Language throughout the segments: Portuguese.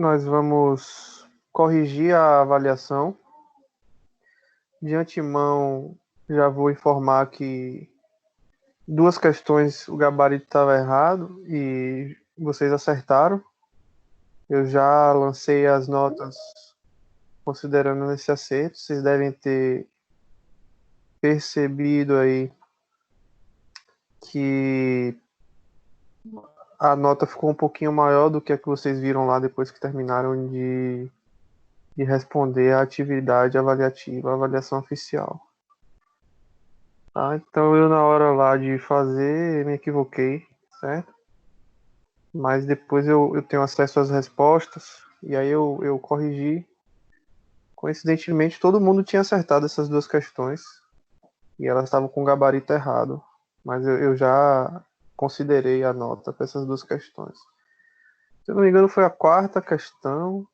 nós vamos corrigir a avaliação. De antemão, já vou informar que 2 questões o gabarito estava errado e vocês acertaram. Eu já lancei as notas considerando esse acerto. Vocês devem ter percebido aí que a nota ficou um pouquinho maior do que a que vocês viram lá depois que terminaram de responder a atividade avaliativa, a avaliação oficial. Tá? Então eu na hora lá de fazer me equivoquei, certo? Mas depois eu tenho acesso às respostas e aí eu corrigi. Coincidentemente todo mundo tinha acertado essas 2 questões e elas estavam com o gabarito errado, mas eu já considerei a nota para essas 2 questões. Se eu não me engano foi a 4ª questão,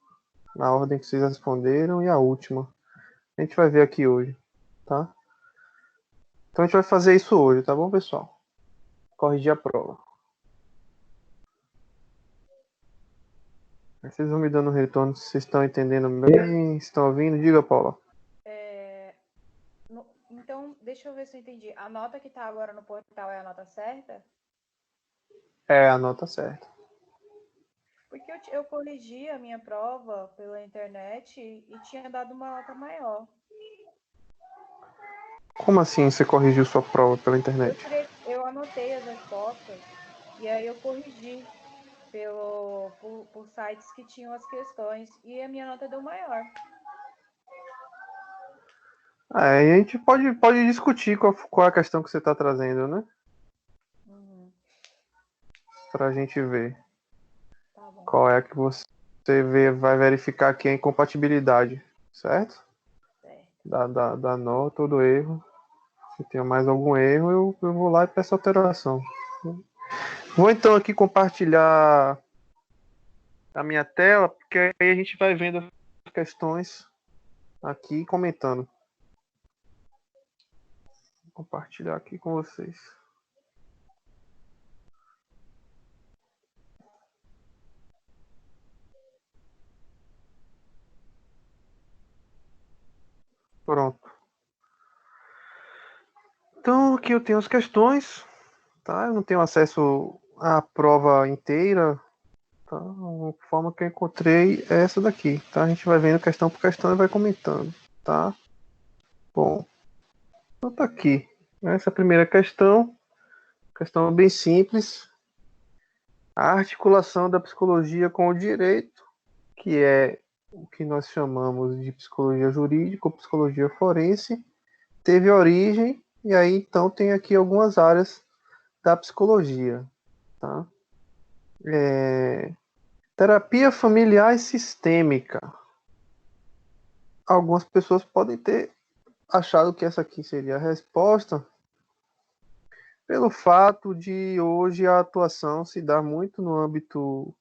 na ordem que vocês responderam, e a última. A gente vai ver aqui hoje, tá? Então a gente vai fazer isso hoje, tá bom, pessoal? Corrigir a prova. Vocês vão me dando um retorno se vocês estão entendendo bem, estão ouvindo. Diga, Paula. Então, deixa eu ver se eu entendi. A nota que está agora no portal é a nota certa? É a nota certa. Porque eu corrigi a minha prova pela internet e tinha dado uma nota maior. Como assim você corrigiu sua prova pela internet? Eu anotei as respostas e aí eu corrigi por sites que tinham as questões e a minha nota deu maior. Aí a gente pode discutir qual é a questão que você está trazendo, né? Pra gente ver. Tá bom. Qual é que você vai verificar aqui a incompatibilidade, certo? Da nota ou do erro. Se tem mais algum erro, eu vou lá e peço alteração. Vou então aqui compartilhar a minha tela, porque aí a gente vai vendo as questões aqui e comentando. Vou compartilhar aqui com vocês. Pronto. Então aqui eu tenho as questões, tá? Eu não tenho acesso à prova inteira, tá? A forma que eu encontrei é essa daqui, tá? A gente vai vendo questão por questão e vai comentando, tá? Bom, então tá aqui. Essa primeira questão bem simples. A articulação da psicologia com o direito, que é o que nós chamamos de psicologia jurídica ou psicologia forense, teve origem, e aí então tem aqui algumas áreas da psicologia, tá? Terapia familiar e sistêmica. Algumas pessoas podem ter achado que essa aqui seria a resposta, pelo fato de hoje a atuação se dar muito no âmbito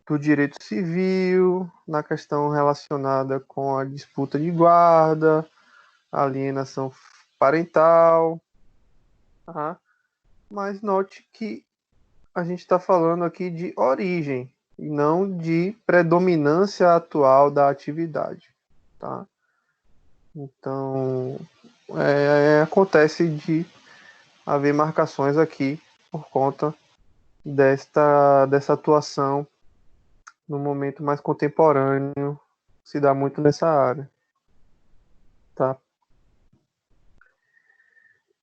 do direito civil, na questão relacionada com a disputa de guarda, alienação parental, tá? Mas note que a gente está falando aqui de origem e não de predominância atual da atividade, tá? Então, acontece de haver marcações aqui por conta dessa atuação no momento mais contemporâneo, se dá muito nessa área, tá?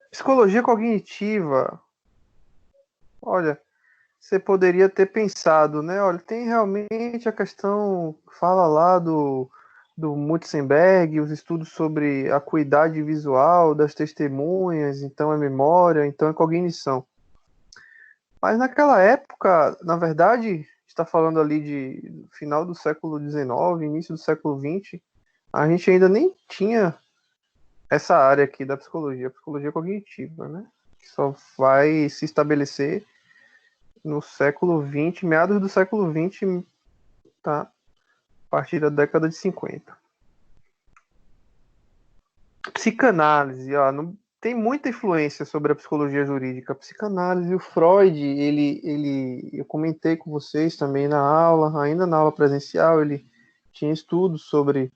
Psicologia cognitiva, olha, você poderia ter pensado, né? Olha, tem realmente a questão, fala lá do Mutzenberg, os estudos sobre a acuidade visual das testemunhas, então é memória, então é cognição. Mas naquela época, na verdade, está falando ali de final do século XIX, início do século XX, a gente ainda nem tinha essa área aqui da psicologia, psicologia cognitiva, né? Que só vai se estabelecer no século XX, meados do século XX, tá? A partir da década de 50. Psicanálise, ó, tem muita influência sobre a psicologia jurídica, a psicanálise. O Freud, eu comentei com vocês também na aula, ainda na aula presencial, ele tinha estudos sobre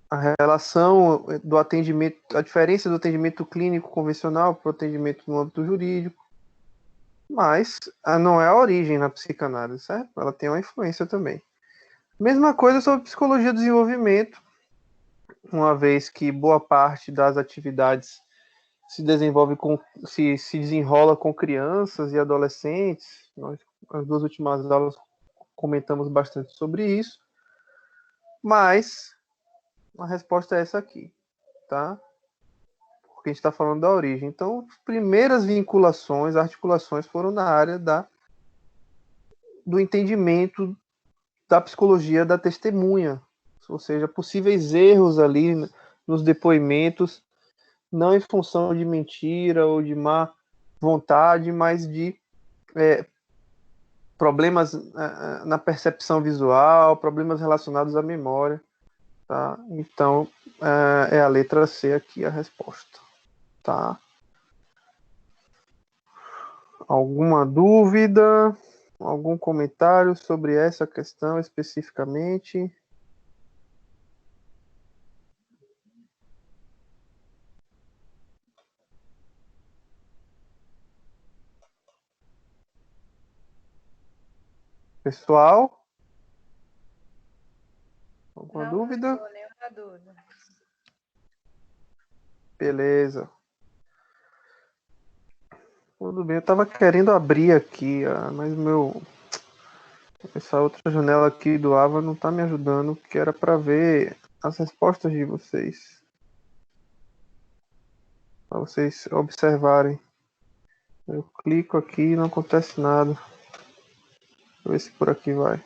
a relação do atendimento, a diferença do atendimento clínico convencional para o atendimento no âmbito jurídico, mas não é a origem na psicanálise, certo? Ela tem uma influência também. Mesma coisa sobre psicologia do desenvolvimento, uma vez que boa parte das atividades se desenrola com crianças e adolescentes. Nós, as duas últimas aulas, comentamos bastante sobre isso, mas a resposta é essa aqui, tá? Porque a gente está falando da origem. Então, as primeiras vinculações, articulações foram na área do entendimento da psicologia da testemunha, ou seja, possíveis erros ali nos depoimentos, não em função de mentira ou de má vontade, mas de problemas na percepção visual, problemas relacionados à memória. Tá? Então, é a letra C aqui a resposta. Tá? Alguma dúvida? Algum comentário sobre essa questão especificamente? Pessoal? Alguma dúvida? Não, nenhuma dúvida. Beleza. Tudo bem. Eu estava querendo abrir aqui, mas essa outra janela aqui do Ava não está me ajudando, que era para ver as respostas de vocês. Para vocês observarem. Eu clico aqui e não acontece nada. Deixa eu ver se por aqui vai.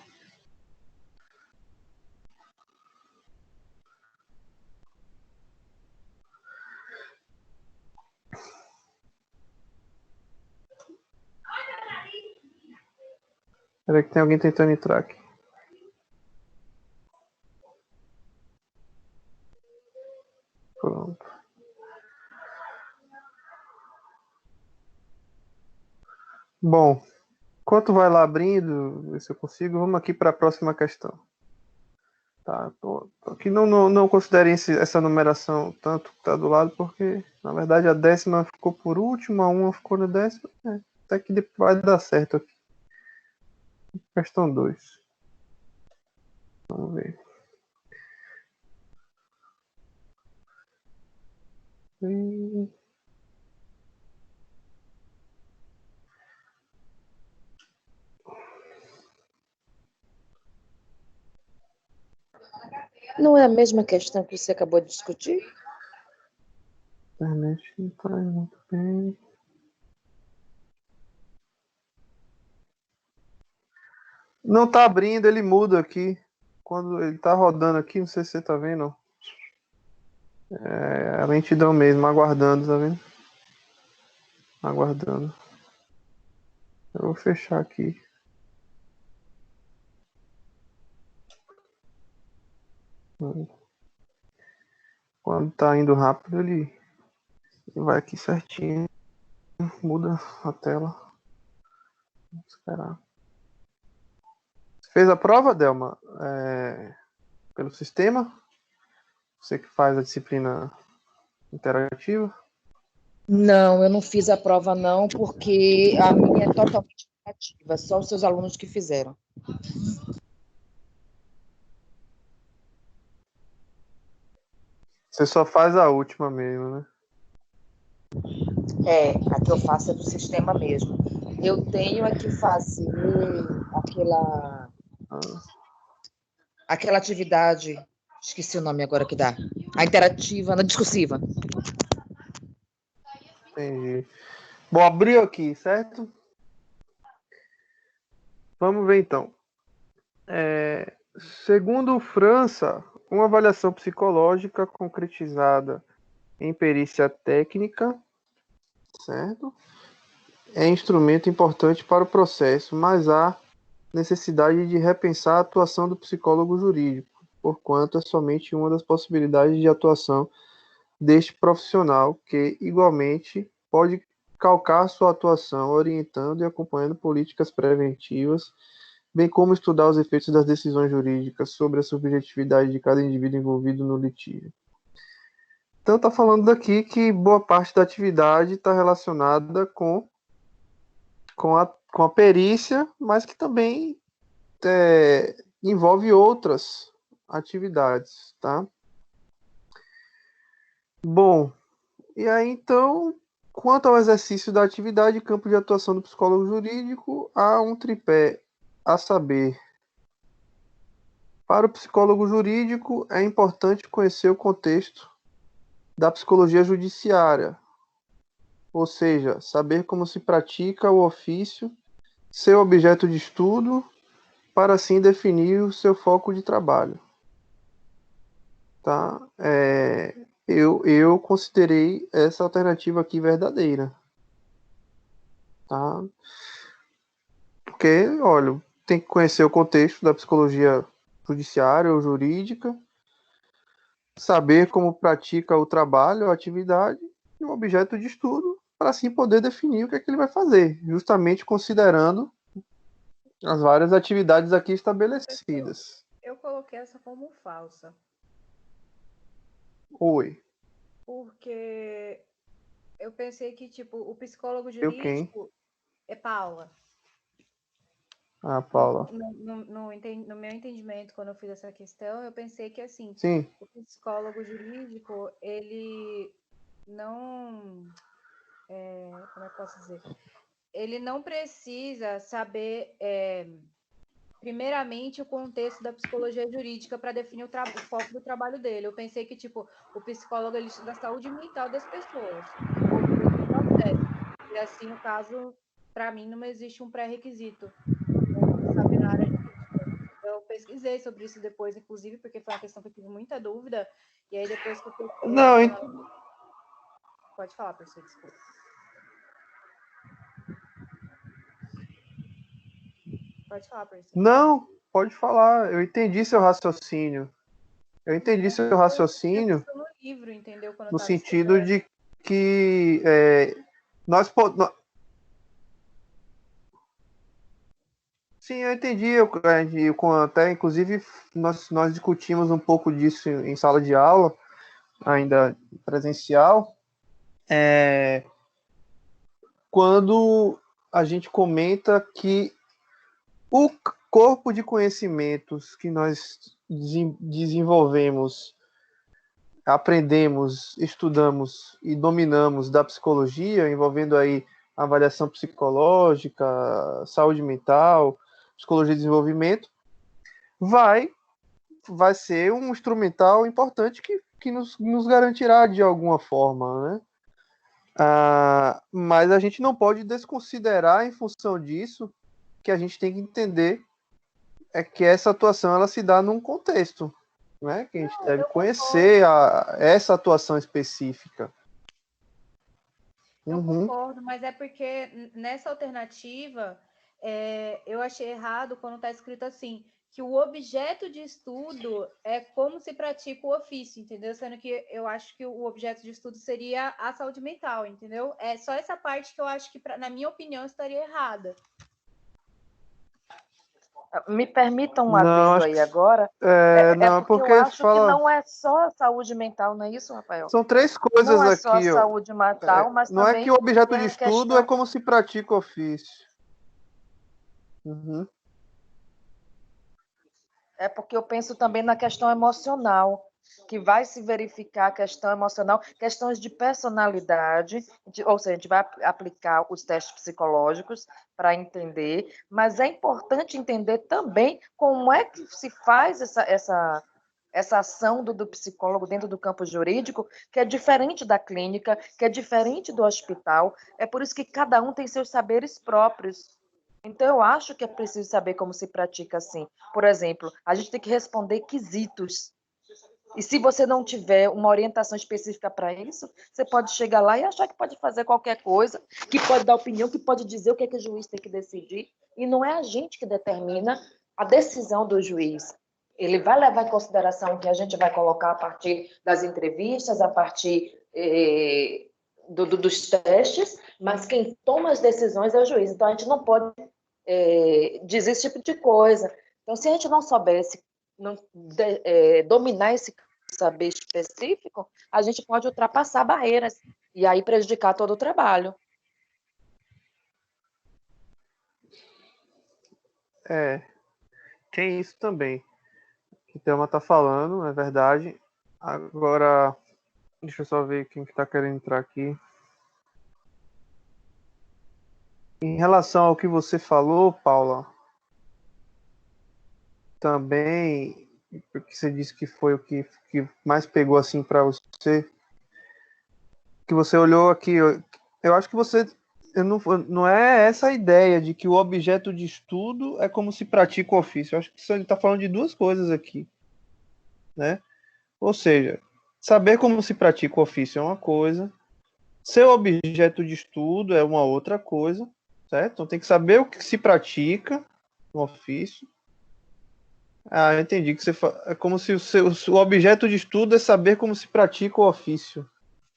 Peraí que tem alguém tentando entrar aqui. Pronto. Bom, enquanto vai lá abrindo, ver se eu consigo, vamos aqui para a próxima questão. Tá, aqui não considerem essa numeração tanto que está do lado, porque na verdade a 10ª ficou por último, a 1 ficou na 10ª. Até que vai dar certo aqui. Questão 2. Vamos ver. Não é a mesma questão que você acabou de discutir? A internet não está muito bem. Não está abrindo, ele muda aqui. Quando ele está rodando aqui, não sei se você está vendo. É a lentidão mesmo, aguardando, tá vendo? Aguardando. Eu vou fechar aqui. Quando tá indo rápido, ele vai aqui certinho. Muda a tela. Vamos esperar. Você fez a prova, Delma? Pelo sistema? Você que faz a disciplina interativa? Não, eu não fiz a prova não, porque a minha é totalmente ativa, só os seus alunos que fizeram. Você só faz a última mesmo, né? A que eu faço é do sistema mesmo. Eu tenho que fazer aquela atividade, esqueci o nome agora que dá, a interativa, na discursiva. Entendi. Bom, abriu aqui, certo? Vamos ver então. Segundo França, uma avaliação psicológica concretizada em perícia técnica, certo? É instrumento importante para o processo, mas há necessidade de repensar a atuação do psicólogo jurídico. porquanto é somente uma das possibilidades de atuação deste profissional, que, igualmente, pode calcar sua atuação orientando e acompanhando políticas preventivas, bem como estudar os efeitos das decisões jurídicas sobre a subjetividade de cada indivíduo envolvido no litígio. Então, está falando daqui que boa parte da atividade está relacionada com a perícia, mas que também envolve outras atividades, tá? Bom, e aí então, quanto ao exercício da atividade e campo de atuação do psicólogo jurídico, há um tripé a saber. Para o psicólogo jurídico, é importante conhecer o contexto da psicologia judiciária, ou seja, saber como se pratica o ofício, seu objeto de estudo, para assim definir o seu foco de trabalho. Tá? Eu considerei essa alternativa aqui verdadeira. Tá? Porque, olha, tem que conhecer o contexto da psicologia judiciária ou jurídica, saber como pratica o trabalho, a atividade e o objeto de estudo, para assim poder definir o que é que ele vai fazer, justamente considerando as várias atividades aqui estabelecidas. Eu coloquei essa como falsa. Oi. Porque eu pensei que, tipo, o psicólogo Eu quem? jurídico é Paula. Ah, Paula. No meu entendimento, quando eu fiz essa questão, eu pensei que, assim, Sim. o psicólogo jurídico, ele não... como é que eu posso dizer? Ele não precisa saber, primeiramente, o contexto da psicologia jurídica para definir o foco do trabalho dele. Eu pensei que, tipo, o psicólogo, ele estuda a saúde mental das pessoas, ou do processo. E, assim, no caso, para mim, não existe um pré-requisito saber na área jurídica. Eu pesquisei sobre isso depois, inclusive, porque foi uma questão que eu tive muita dúvida. E aí, depois que eu Não, Pode falar, professor, desculpa. Pode falar, professor. não, pode falar. Eu entendi seu raciocínio. Eu entendi seu raciocínio Eu no livro, entendeu? Quando eu no estava sentido estudando. de que nós podemos. Sim, eu entendi. Até, inclusive, nós discutimos um pouco disso em sala de aula, ainda presencial, quando a gente comenta que o corpo de conhecimentos que nós desenvolvemos, aprendemos, estudamos e dominamos da psicologia, envolvendo aí avaliação psicológica, saúde mental, psicologia de desenvolvimento, vai ser um instrumental importante que nos garantirá de alguma forma, né? Mas a gente não pode desconsiderar, em função disso, que a gente tem que entender que essa atuação ela se dá num contexto, né? Que a gente deve conhecer essa atuação específica. Eu concordo, mas é porque nessa alternativa eu achei errado quando está escrito assim, que o objeto de estudo é como se pratica o ofício, entendeu? Sendo que eu acho que o objeto de estudo seria a saúde mental, entendeu? É só essa parte que eu acho que, na minha opinião, estaria errada. Me permitam um adendo aí agora. Não, porque eu acho que não é só a saúde mental, não é isso, Rafael? São três coisas não é aqui. Só a saúde mental, mas não também é que o objeto de estudo questão... é como se pratica o ofício. É porque eu penso também na questão emocional, que vai se verificar a questão emocional, questões de personalidade, ou seja, a gente vai aplicar os testes psicológicos para entender, mas é importante entender também como é que se faz essa ação do psicólogo dentro do campo jurídico, que é diferente da clínica, que é diferente do hospital. É por isso que cada um tem seus saberes próprios. Então, eu acho que é preciso saber como se pratica assim. Por exemplo, a gente tem que responder quesitos. E se você não tiver uma orientação específica para isso, você pode chegar lá e achar que pode fazer qualquer coisa, que pode dar opinião, que pode dizer o que o juiz tem que decidir. E não é a gente que determina a decisão do juiz. ele vai levar em consideração o que a gente vai colocar a partir das entrevistas, a partir dos testes, mas quem toma as decisões é o juiz. Então, a gente não pode dizer esse tipo de coisa. Então, se a gente não soubesse dominar esse saber específico, a gente pode ultrapassar barreiras e aí prejudicar todo o trabalho. Tem isso também. Que o Thelma tá falando, é verdade. Agora, deixa eu só ver quem que tá querendo entrar aqui. Em relação ao que você falou, Paula, também, porque você disse que foi o que mais pegou assim para você, que você olhou aqui, eu acho que você não é essa a ideia de que o objeto de estudo é como se pratica o ofício. Eu acho que ele está falando de duas coisas aqui, né? Ou seja, saber como se pratica o ofício é uma coisa, seu objeto de estudo é uma outra coisa, certo? Então tem que saber o que se pratica no ofício. Ah, eu entendi que é como se o objeto de estudo é saber como se pratica o ofício.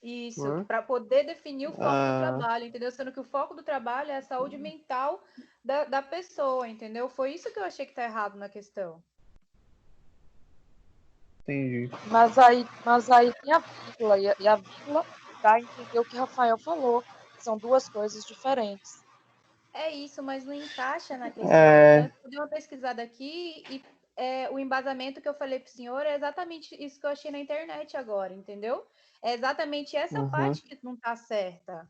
Isso, para poder definir o foco do trabalho, entendeu? Sendo que o foco do trabalho é a saúde mental da pessoa, entendeu? Foi isso que eu achei que tá errado na questão. Entendi. Mas aí tem a vírgula, e a vírgula dá a entender o que Rafael falou. São duas coisas diferentes. É isso, mas não encaixa na questão. Então, eu dei uma pesquisada aqui e o embasamento que eu falei para o senhor é exatamente isso que eu achei na internet agora, entendeu? É exatamente essa parte que não está certa.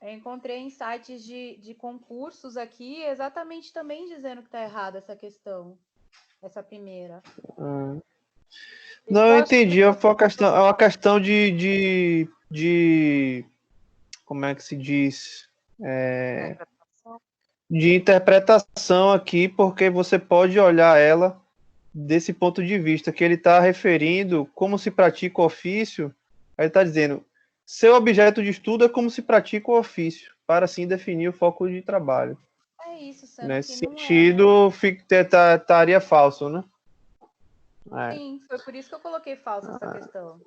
Eu encontrei em sites de concursos aqui exatamente também dizendo que está errada essa questão, essa primeira. Não, eu entendi. É uma questão de como é que se diz? De interpretação aqui, porque você pode olhar ela desse ponto de vista, que ele está referindo como se pratica o ofício. Aí ele está dizendo, seu objeto de estudo é como se pratica o ofício, para assim definir o foco de trabalho. É isso, sendo Nesse que sentido, estaria falso, né? Sim, foi por isso que eu coloquei falsa essa questão.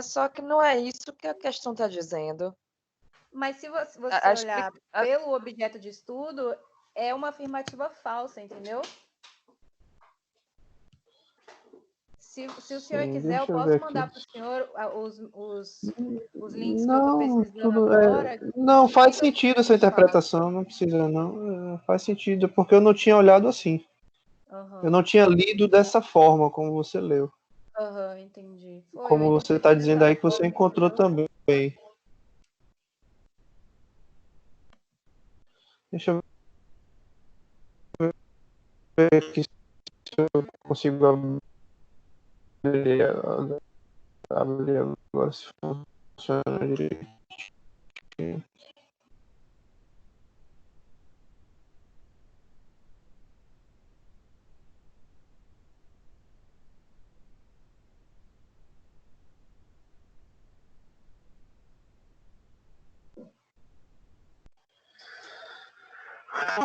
Só que não é isso que a questão está dizendo. Mas se você olhar pelo objeto de estudo, é uma afirmativa falsa, entendeu? Se o senhor quiser, eu posso mandar para o senhor os links que eu estou pesquisando agora. Não, faz sentido essa interpretação, não precisa não. Faz sentido, porque eu não tinha olhado assim. Eu não tinha lido dessa forma, como você leu. Entendi. Como você está dizendo aí que você encontrou também. Deixa eu ver aqui se eu consigo abrir agora se funciona direito.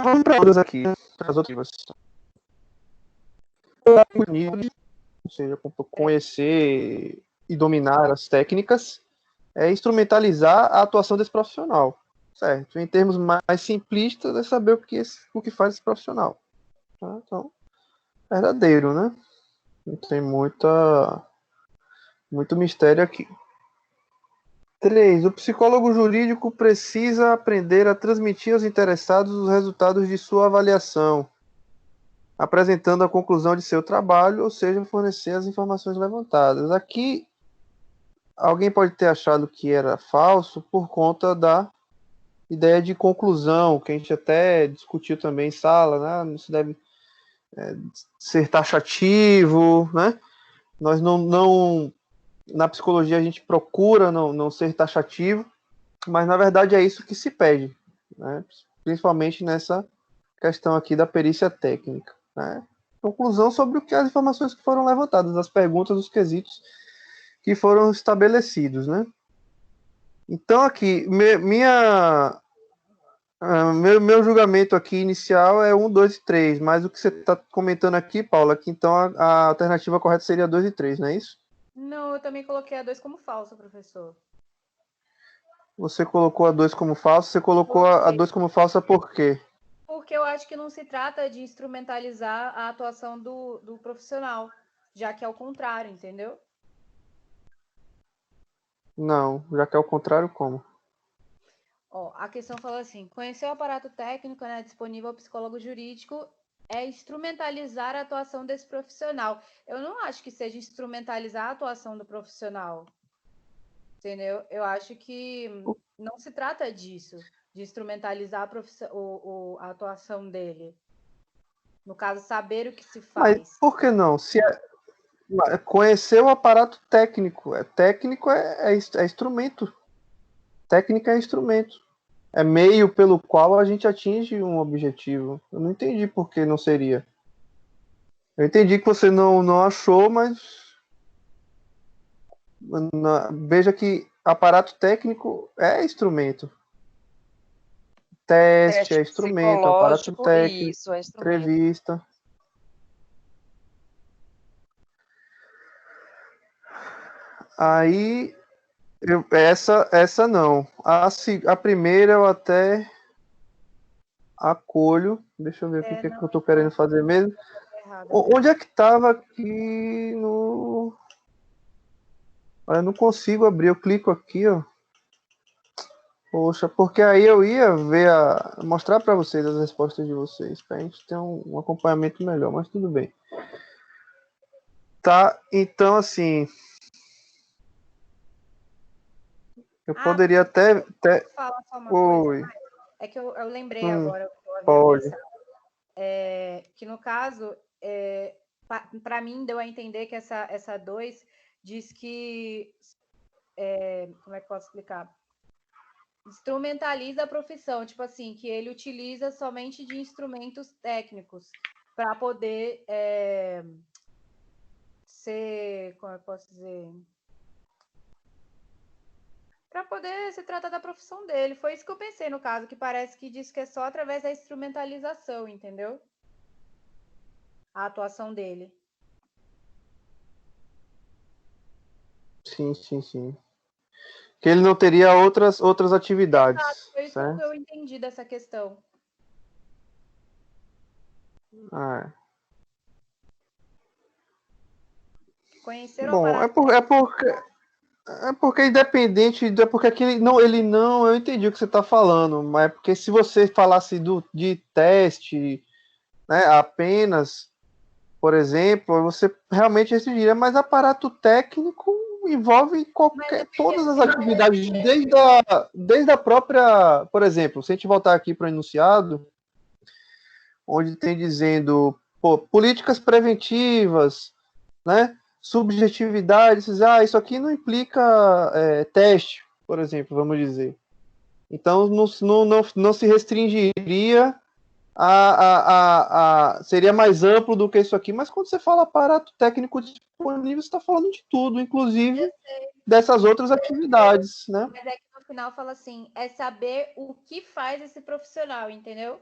Vamos para outras aqui, para as outras. Ou seja, conhecer e dominar as técnicas é instrumentalizar a atuação desse profissional, certo? Em termos mais simplistas, é saber o que faz esse profissional. Tá? Então, verdadeiro, né? Não tem muito mistério aqui. 3. O psicólogo jurídico precisa aprender a transmitir aos interessados os resultados de sua avaliação, apresentando a conclusão de seu trabalho, ou seja, fornecer as informações levantadas. Aqui, alguém pode ter achado que era falso por conta da ideia de conclusão, que a gente até discutiu também em sala, né? Não se deve ser taxativo, né? Nós não na psicologia a gente procura não ser taxativo, mas na verdade é isso que se pede, né? Principalmente nessa questão aqui da perícia técnica, né? Conclusão sobre as informações que foram levantadas, as perguntas, os quesitos que foram estabelecidos, né? Então aqui, Meu julgamento aqui inicial é 1, 2 e 3, mas o que você está comentando aqui, Paula, é que então a alternativa correta seria 2 e 3, não é isso? Não, eu também coloquei a 2 como falsa, professor. Você colocou a 2 como falsa, você colocou a 2 como falsa por quê? Porque eu acho que não se trata de instrumentalizar a atuação do profissional, já que é o contrário, entendeu? Não, já que é o contrário, como? Ó, a questão fala assim: conhecer o aparato técnico, né, disponível ao psicólogo jurídico é instrumentalizar a atuação desse profissional. Eu não acho que seja instrumentalizar a atuação do profissional, entendeu? Eu acho que não se trata disso, de instrumentalizar a atuação dele. No caso, saber o que se Mas faz. por que não? Se conhecer o aparato técnico, técnico é instrumento. Técnica é instrumento. É meio pelo qual a gente atinge um objetivo. Eu não entendi por que não seria. Eu entendi que você não achou, mas veja que aparato técnico é instrumento. Teste é instrumento, aparato psicológico, técnico, isso, é instrumento. entrevista. Aí, essa não. A primeira eu até acolho. Deixa eu ver aqui o que eu estou querendo fazer mesmo. Onde é que estava aqui no... Eu não consigo abrir, eu clico aqui, ó. Poxa, porque aí eu ia ver mostrar para vocês as respostas de vocês, para a gente ter um acompanhamento melhor, mas tudo bem. Tá, então assim, eu poderia até... Falar só uma Oi. coisa. É que eu lembrei agora o que eu havia Pode. pensado. Que no caso, para mim deu a entender que essa 2 diz que, como é que eu posso explicar? Instrumentaliza a profissão, tipo assim, que ele utiliza somente de instrumentos técnicos para poder ser, como eu posso dizer, para poder se tratar da profissão dele. Foi isso que eu pensei no caso, que parece que diz que é só através da instrumentalização, entendeu? A atuação dele. Sim, sim, sim. Que ele não teria outras atividades. Foi isso certo? que eu entendi dessa questão. Conhecer o Bom, aparato. é porque independente, é porque aqui ele não, eu entendi o que você está falando, mas é porque se você falasse de teste, né, apenas, por exemplo, você realmente decidiria, mas aparato técnico envolve todas as atividades, desde a própria, por exemplo, se a gente voltar aqui para o enunciado, onde tem dizendo políticas preventivas, né? Subjetividade, isso aqui não implica teste, por exemplo, vamos dizer. Então não se restringiria seria mais amplo do que isso aqui, mas quando você fala aparato técnico disponível, você está falando de tudo, inclusive dessas outras atividades, né? Mas é que no final fala assim, é saber o que faz esse profissional, entendeu?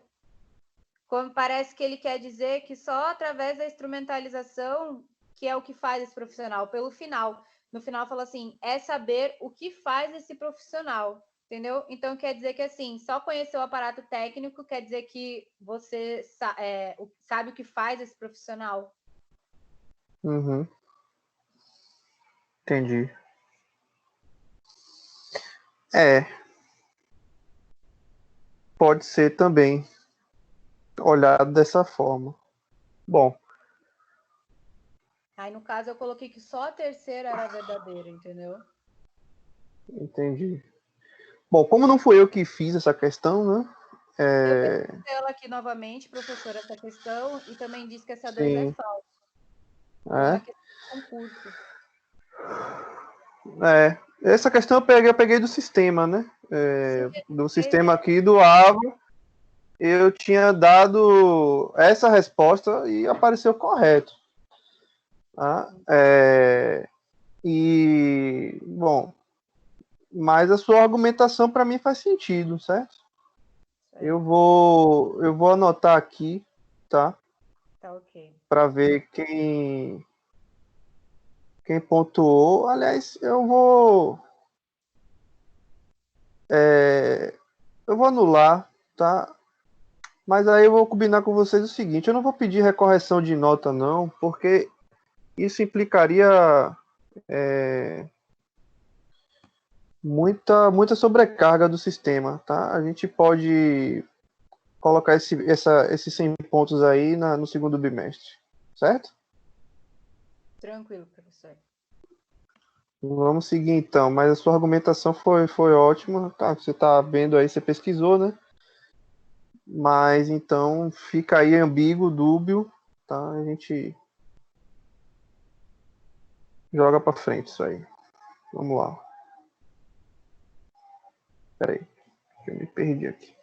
Como parece que ele quer dizer que só através da instrumentalização que é o que faz esse profissional, pelo final. No final fala assim, é saber o que faz esse profissional, entendeu? Então quer dizer que assim, só conhecer o aparato técnico quer dizer que você sabe o que faz esse profissional. Uhum. Entendi. Pode ser também olhado dessa forma. Bom. Aí, no caso, eu coloquei que só a terceira era verdadeira, entendeu? Entendi. Bom, como não fui eu que fiz essa questão, né? Eu perguntei ela aqui novamente, professora, essa questão, e também disse que essa 2 é falsa. Uma questão de concurso. Essa questão eu peguei do sistema, né? Do sistema aqui do AVA. Eu tinha dado essa resposta e apareceu correto. Tá? Bom, mas a sua argumentação para mim faz sentido, certo? Eu vou anotar aqui, tá? Tá ok. Para ver quem pontuou. Aliás, eu vou anular, tá? Mas aí eu vou combinar com vocês o seguinte: eu não vou pedir recorreção de nota, não, porque isso implicaria muita sobrecarga do sistema, tá? A gente pode colocar esses 100 pontos aí no segundo bimestre, certo? Tranquilo, professor. Vamos seguir então, mas a sua argumentação foi ótima, tá? Você tá vendo aí, você pesquisou, né? Mas então fica aí ambíguo, dúbio, tá? A gente joga pra frente isso aí. Vamos lá. Peraí, que eu me perdi aqui.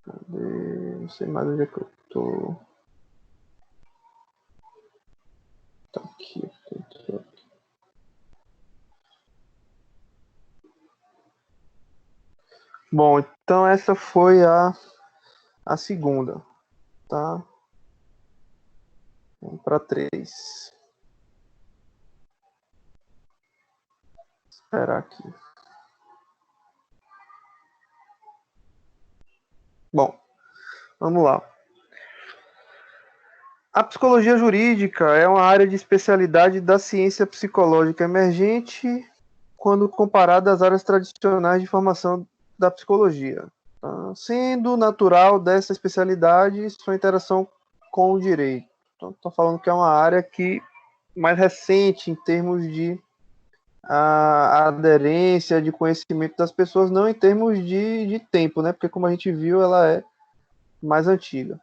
Cadê? Não sei mais onde é que eu tô. Tá aqui. Bom, então essa foi a segunda, tá? Vamos para 3. Esperar aqui. Bom, vamos lá. A psicologia jurídica é uma área de especialidade da ciência psicológica emergente quando comparada às áreas tradicionais de formação da psicologia, tá? Sendo natural dessa especialidade sua interação com o direito. Então, estou falando que é uma área que mais recente em termos de a aderência de conhecimento das pessoas, não em termos de tempo, né? Porque como a gente viu, ela é mais antiga.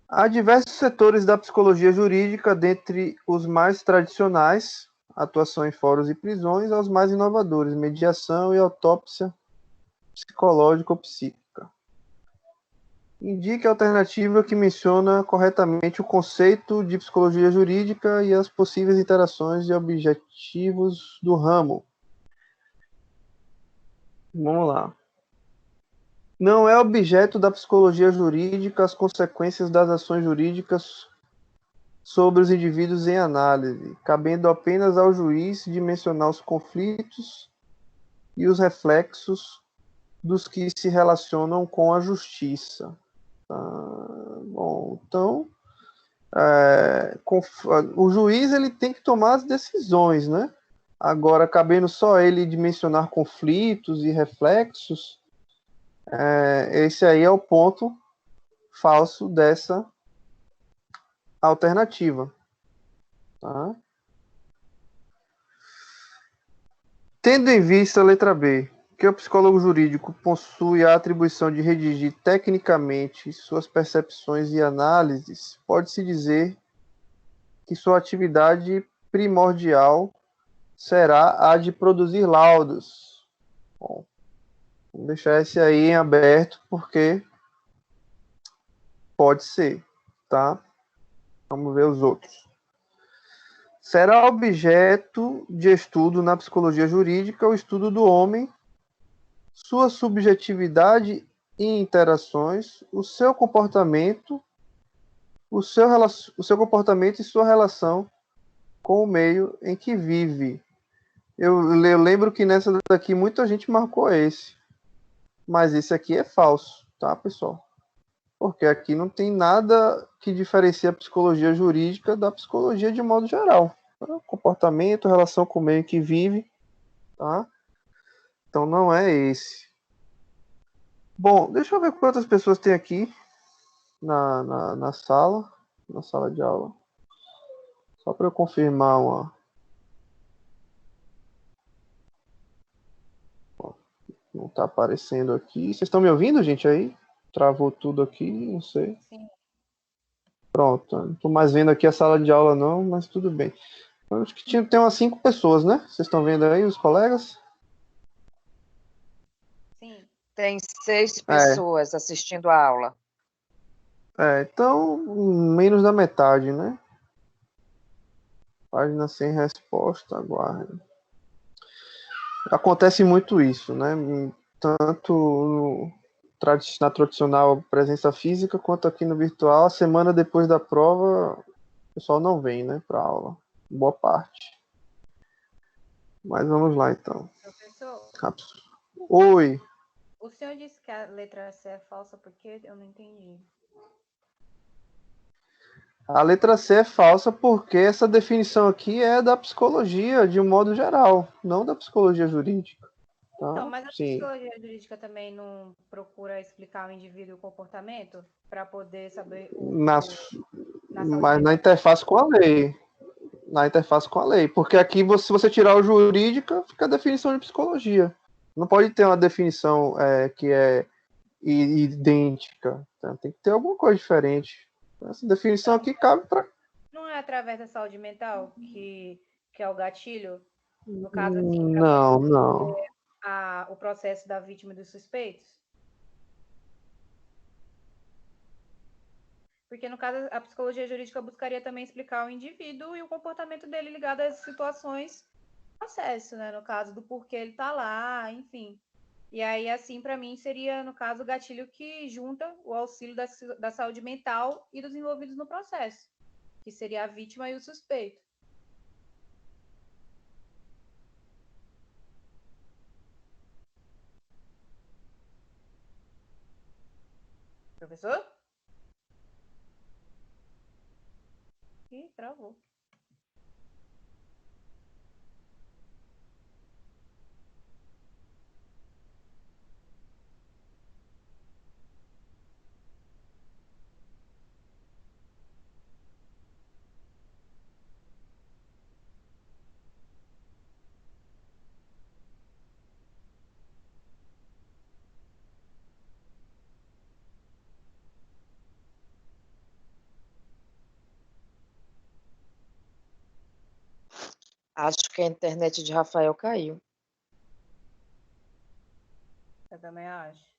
Há diversos setores da psicologia jurídica, dentre os mais tradicionais, atuação em fóruns e prisões, aos mais inovadores, mediação e autópsia psicológica ou psíquica. Indique a alternativa que menciona corretamente o conceito de psicologia jurídica e as possíveis interações e objetivos do ramo. Vamos lá. Não é objeto da psicologia jurídica as consequências das ações jurídicas sobre os indivíduos em análise, cabendo apenas ao juiz dimensionar os conflitos e os reflexos dos que se relacionam com a justiça. Bom, então, o juiz ele tem que tomar as decisões, né? Agora, cabendo só ele dimensionar conflitos e reflexos, esse aí é o ponto falso dessa alternativa. Tá? Tendo em vista a letra B, que o psicólogo jurídico possui a atribuição de redigir tecnicamente suas percepções e análises, pode-se dizer que sua atividade primordial será a de produzir laudos. Bom, vamos deixar esse aí em aberto, porque pode ser, tá? Vamos ver os outros. Será objeto de estudo na psicologia jurídica o estudo do homem, sua subjetividade e interações, o seu comportamento, o seu comportamento e sua relação com o meio em que vive. Eu lembro que nessa daqui muita gente marcou esse, mas esse aqui é falso, tá, pessoal? Porque aqui não tem nada que diferencie a psicologia jurídica da psicologia de modo geral. Comportamento, relação com o meio em que vive, tá? Então não é esse. Bom, deixa eu ver quantas pessoas tem aqui na sala de aula. Só para eu confirmar uma. Não está aparecendo aqui. Vocês estão me ouvindo, gente, aí? Travou tudo aqui, não sei. Sim. Pronto, não estou mais vendo aqui a sala de aula não, mas tudo bem. Eu acho que tem umas 5 pessoas, né? Vocês estão vendo aí, os colegas? Sim. Tem 6 pessoas assistindo a aula. Então, menos da metade, né? Página sem resposta, aguarde. Acontece muito isso, né? Tanto na tradicional presença física, quanto aqui no virtual, a semana depois da prova, o pessoal não vem, né, para aula. Boa parte. Mas vamos lá, então. Professor, Oi. o senhor disse que a letra C é falsa porque eu não entendi. A letra C é falsa porque essa definição aqui é da psicologia, de um modo geral, não da psicologia jurídica. Tá? Então, mas a Sim. psicologia jurídica também não procura explicar o indivíduo e o comportamento para poder saber na saúde Mas na mental? interface com a lei. Na interface com a lei. Porque aqui, se você tirar o jurídica, fica a definição de psicologia. Não pode ter uma definição que é idêntica. Tá? Tem que ter alguma coisa diferente. Essa definição aqui cabe para. Não é através da saúde mental que é o gatilho? No caso, assim, para Não, não. o processo da vítima e dos suspeitos? Porque, no caso, a psicologia jurídica buscaria também explicar o indivíduo e o comportamento dele ligado às situações do processo, né? No caso do porquê ele está lá, enfim. E aí, assim, para mim, seria, no caso, o gatilho que junta o auxílio da saúde mental e dos envolvidos no processo, que seria a vítima e o suspeito. Professor? Ih, travou. Acho que a internet de Rafael caiu. Eu também acho.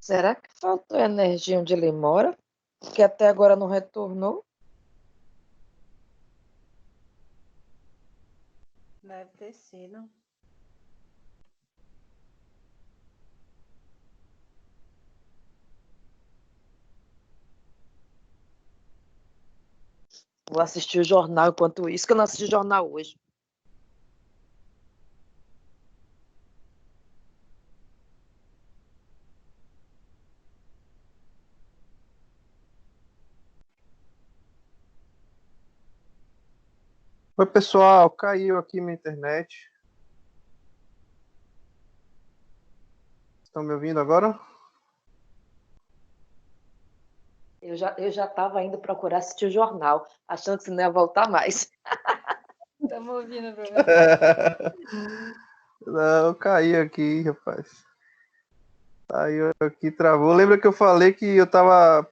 Será que faltou energia onde ele mora? Que até agora não retornou? Deve ter sido. Vou assistir o jornal enquanto isso, que eu não assisti jornal hoje. Oi, pessoal, caiu aqui minha internet. Estão me ouvindo agora? Eu já estava indo procurar assistir o jornal, achando que você não ia voltar mais. Estamos ouvindo, professor. Não, caiu aqui, rapaz. Caiu aqui, travou. Lembra que eu falei que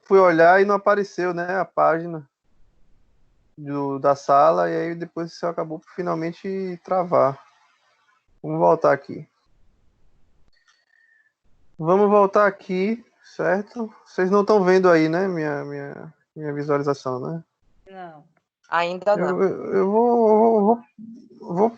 fui olhar e não apareceu, né, a página da sala, e aí depois isso acabou por finalmente travar. Vamos voltar aqui. Vamos voltar aqui, certo? Vocês não estão vendo aí, né, minha visualização, né? Não. Ainda não. Eu vou